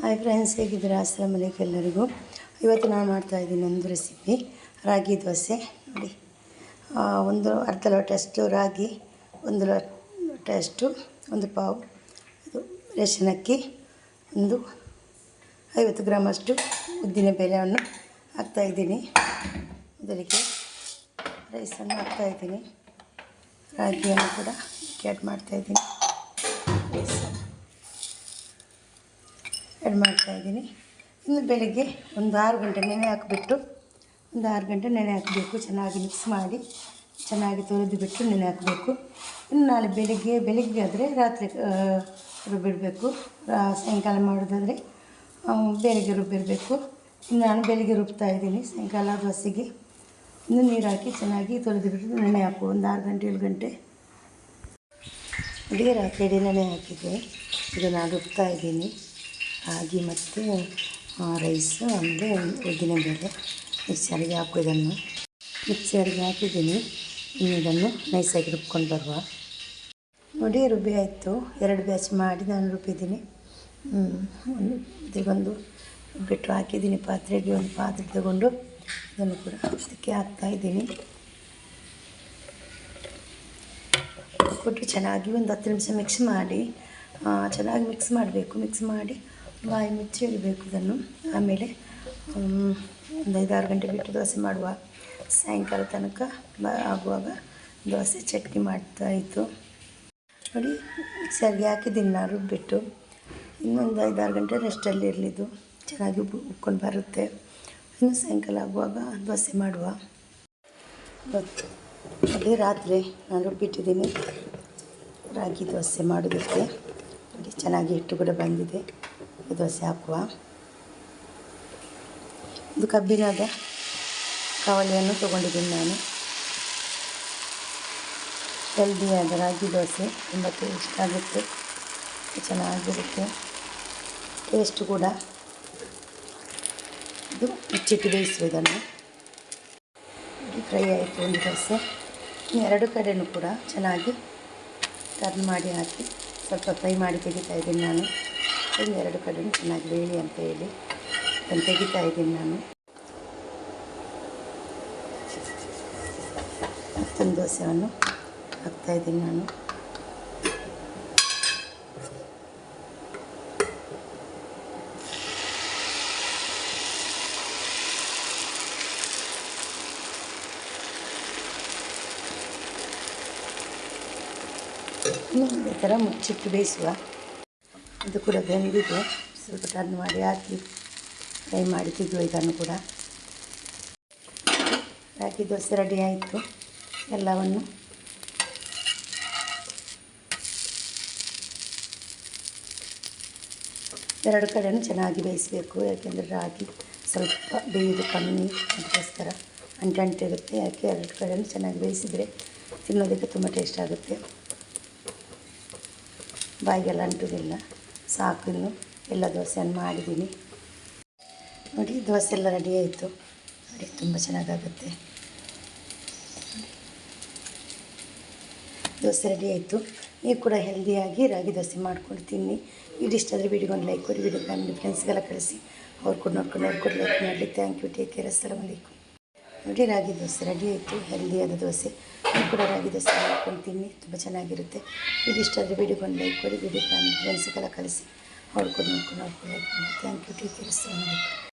Hi friends, ಹೇಗಿದ್ದೀರಾ? ಅಸ್ಸಲಾಮು ಅಲೈಕುಮ್ ಎಲ್ಲರಿಗೂ. ಇವತ್ತು ನಾನು ಮಾಡ್ತಾಯಿದ್ದೀನಿ ಒಂದು ರೆಸಿಪಿ ರಾಗಿ ದೋಸೆ. ನೋಡಿ, ಒಂದು ಅರ್ಧ ಲೋಟಷ್ಟು ರಾಗಿ, ಒಂದು ಲೋಟಷ್ಟು ಒಂದು ಪಾವು ಇದು ರೇಷನ್ ಅಕ್ಕಿ, ಒಂದು 50 ಗ್ರಾಮಷ್ಟು ಉದ್ದಿನ ಬೇಳೆಯನ್ನು ಹಾಕ್ತಾಯಿದ್ದೀನಿ. ಮೊದಲಿಗೆ ರೈಸನ್ನು ಹಾಕ್ತಾಯಿದ್ದೀನಿ, ರಾಗಿಯನ್ನು ಕೂಡ ಆ್ಯಡ್ ಮಾಡ್ತಾಯಿದ್ದೀನಿ, ಆ್ಯಡ್ ಮಾಡ್ತಾಯಿದ್ದೀನಿ. ಇನ್ನು ಬೆಳಗ್ಗೆ ಒಂದು 6 ಗಂಟೆ ನೆನೆ ಹಾಕಿಬಿಟ್ಟು, ಒಂದು 6 ಗಂಟೆ ನೆನೆ ಹಾಕಬೇಕು. ಚೆನ್ನಾಗಿ ಮಿಕ್ಸ್ ಮಾಡಿ ಚೆನ್ನಾಗಿ ತೊಳೆದು ಬಿಟ್ಟು ನೆನೆ ಹಾಕಬೇಕು. ಇನ್ನು ನಾಳೆ ಬೆಳಿಗ್ಗೆ ಆದರೆ ರಾತ್ರಿ ರುಬ್ಬಿಡಬೇಕು. ಸಾಯಂಕಾಲ ಮಾಡೋದಾದರೆ ಬೆಳಗ್ಗೆ ರುಬ್ಬಿರಬೇಕು. ಇನ್ನು ನಾನು ಬೆಳಿಗ್ಗೆ ರುಬ್ತಾಯಿದ್ದೀನಿ. ಸಾಯಂಕಾಲ ದೋಸೆಗೆ ಇನ್ನು ನೀರು ಹಾಕಿ ಚೆನ್ನಾಗಿ ತೊಳೆದು ಬಿಟ್ಟು ನೆನೆ ಹಾಕು. ಒಂದು 6 ಗಂಟೆ 7 ಗಂಟೆ ಇಡೀ ರಾತ್ರಿ ಇಡೀ ನೆನೆ ಹಾಕಿದ್ದೆ. ಇದು ನಾನು ರುಬ್ತಾಯಿದ್ದೀನಿ. ರಾಗಿ ಮತ್ತು ರೈಸು, ಆಮೇಲೆ ಉದ್ದಿನ ಬೇಳೆ ಮಿಕ್ಸರ್ಗೆ ಇದನ್ನು ಮಿಕ್ಸರ್ಗೆ ಹಾಕಿದ್ದೀನಿ. ಇನ್ನು ಇದನ್ನು ನೈಸಾಗಿ ರುಬ್ಕೊಂಡು ಬರುವ. ನೋಡಿ, ರುಬ್ಬಿ ಆಯಿತು. 2 ಬ್ಯಾಚ್ ಮಾಡಿ ನಾನು ರುಬ್ಬಿದ್ದೀನಿ. ಇದಕ್ಕೊಂದು ರುಬ್ಬಿಟ್ಟು ಹಾಕಿದ್ದೀನಿ ಪಾತ್ರೆಗೆ. ಒಂದು ಪಾತ್ರೆ ತಗೊಂಡು ಇದನ್ನು ಕೂಡ ಅದಕ್ಕೆ ಹಾಕ್ತಾಯಿದ್ದೀನಿ. ಕೊಟ್ಟು ಚೆನ್ನಾಗಿ ಒಂದು 10 ನಿಮಿಷ ಮಿಕ್ಸ್ ಮಾಡಿ, ಚೆನ್ನಾಗಿ ಮಿಕ್ಸ್ ಮಾಡಬೇಕು. ಮಿಕ್ಸ್ ಮಾಡಿ ಬಾಯಿ ಮುಚ್ಚಿ ಇಡಬೇಕು ಇದನ್ನು. ಆಮೇಲೆ ಒಂದು 5-6 ಗಂಟೆ ಬಿಟ್ಟು ದೋಸೆ ಮಾಡುವ. ಸಾಯಂಕಾಲ ತನಕ ಆಗುವಾಗ ದೋಸೆ ಚಟ್ನಿ ಮಾಡ್ತಾಯಿತ್ತು. ನೋಡಿ, ಮಿಕ್ಸರ್ಗೆ ಹಾಕಿದ್ದೀನಿ ನಾನು ರುಬ್ಬಿಟ್ಟು. ಇನ್ನೊಂದು 5-6 ಗಂಟೆ ರೆಸ್ಟಲ್ಲಿ ಇರಲಿದ್ದು ಚೆನ್ನಾಗಿ ಉಬ್ಕೊಂಡು ಬರುತ್ತೆ. ಇನ್ನು ಸಾಯಂಕಾಲ ಆಗುವಾಗ ದೋಸೆ ಮಾಡುವ. ನೋಡಿ, ರಾತ್ರಿ ನಾನು ರುಬ್ಬಿಟ್ಟಿದ್ದೀನಿ ರಾಗಿ ದೋಸೆ ಮಾಡೋದಕ್ಕೆ. ನೋಡಿ, ಚೆನ್ನಾಗಿ ಹಿಟ್ಟು ಕೂಡ ಬಂದಿದೆ. ದೋಸೆ ಹಾಕುವ. ಇದು ಕಬ್ಬಿಣದ ಕವಲಿಯನ್ನು ತೊಗೊಂಡಿದ್ದೀನಿ ನಾನು. ಹೆಲ್ದಿಯಾದ ರಾಗಿ ದೋಸೆ ತುಂಬ ಟೇಸ್ಟ್ ಆಗುತ್ತೆ, ಚೆನ್ನಾಗಿರುತ್ತೆ ಟೇಸ್ಟ್ ಕೂಡ. ಇದು ಮುಚ್ಚಿಟ್ಟು ಬೇಯಿಸುವುದನ್ನು. ಫ್ರೈ ಆಯಿತು ಒಂದು ದೋಸೆ. 2 ಕಡೆಯೂ ಕೂಡ ಚೆನ್ನಾಗಿ ಟರ್ನ್ ಮಾಡಿ ಹಾಕಿ ಸ್ವಲ್ಪ ಫ್ರೈ ಮಾಡಿ ತೆಗಿತಾಯಿದ್ದೀನಿ ನಾನು. 2 ಕಡೆಯೂ ಚೆನ್ನಾಗಿ ಬೇಳಿ ಅಂತ ಹೇಳಿ ಅದನ್ನು ತೆಗಿತಾಯಿದ್ದೀನಿ ನಾನು. ಮತ್ತೊಂದು ದೋಸೆಯನ್ನು ಹಾಕ್ತಾಯಿದ್ದೀನಿ ನಾನು. ಇದೇ ಥರ ಮುಚ್ಚಿಟ್ಟು ಬೇಯಿಸುವ. ಇದು ಕೂಡ ಬೆಂದಿದೆ. ಸ್ವಲ್ಪ ಟರ್ನ್ ಮಾಡಿ ಹಾಕಿ ಫ್ರೈ ಮಾಡಿ ತೆಗೆಯುವ ಇದನ್ನು ಕೂಡ. ರಾಗಿ ದೋಸೆ ರೆಡಿ ಆಯಿತು. ಎಲ್ಲವನ್ನು ಎರಡು ಕಡೆಯೂ ಚೆನ್ನಾಗಿ ಬೇಯಿಸಬೇಕು. ಯಾಕೆಂದರೆ ರಾಗಿ ಸ್ವಲ್ಪ ಬೇಯೋದು ಕಮ್ಮಿ, ಅದಕ್ಕೋಸ್ಕರ ಅಂಟಿರುತ್ತೆ. ಯಾಕೆ 2 ಕಡೆಯೂ ಚೆನ್ನಾಗಿ ಬೇಯಿಸಿದರೆ ತಿನ್ನೋದಕ್ಕೆ ತುಂಬ ಟೇಸ್ಟ್ ಆಗುತ್ತೆ, ಬಾಯಿಗೆಲ್ಲ ಅಂಟುವುದಿಲ್ಲ. ಸಾಕು, ಇನ್ನು ಎಲ್ಲ ದೋಸೆಯನ್ನು ಮಾಡಿದ್ದೀನಿ. ನೋಡಿ, ದೋಸೆ ಎಲ್ಲ ರೆಡಿ ಆಯಿತು. ನೋಡಿ, ತುಂಬ ಚೆನ್ನಾಗಾಗುತ್ತೆ. ದೋಸೆ ರೆಡಿ ಆಯಿತು. ನೀವು ಕೂಡ ಹೆಲ್ದಿಯಾಗಿ ರಾಗಿ ದೋಸೆ ಮಾಡ್ಕೊಂಡು ತಿನ್ನಿ. ವಿಡಿಯೋ ಇಷ್ಟ ಆದರೆ ವಿಡಿಯೋಗೊಂದು ಲೈಕ್ ಕೊಡಿ. ವಿಡಿಯೋ ಫ್ಯಾಮಿಲಿ ಫ್ರೆಂಡ್ಸ್ಗೆಲ್ಲ ಕಳಿಸಿ. ಅವ್ರು ಕೂಡ ನೋಡ್ಕೊಂಡು ಲೈಕ್ ಮಾಡಲಿ. Thank you. Take care. ಅಸ್ಸಲಾಮು ಅಲೈಕುಮ್. ನೋಡಿ, ರಾಗಿ ದೋಸೆ ರೆಡಿ ಆಯಿತು. ಹೆಲ್ದಿಯಾದ ದೋಸೆ. ನೀವು ಕೂಡ ರಾಗಿ ದೋಸೆ ಮಾಡ್ಕೊಂಡು ತಿನ್ನಿ, ತುಂಬ ಚೆನ್ನಾಗಿರುತ್ತೆ. ವಿಡಿಯೋ ಇಷ್ಟ ಆದರೆ ವಿಡಿಯೋಗೊಂದು ಲೈಕ್ ಕೊಡಿ. ವಿಡಿಯೋ ಫ್ಯಾಮಿಲಿ ಫ್ರೆಂಡ್ಸ್ಗೆಲ್ಲ ಕಳಿಸಿ. ಅವ್ರು ಕೂಡ ನೋಡ್ಕೊಂಡು ಲೈಕ್ ಮಾಡಿ. Thank you. Take care. ಅಸ್ಸಲಾಮು ಅಲೈಕುಮ್.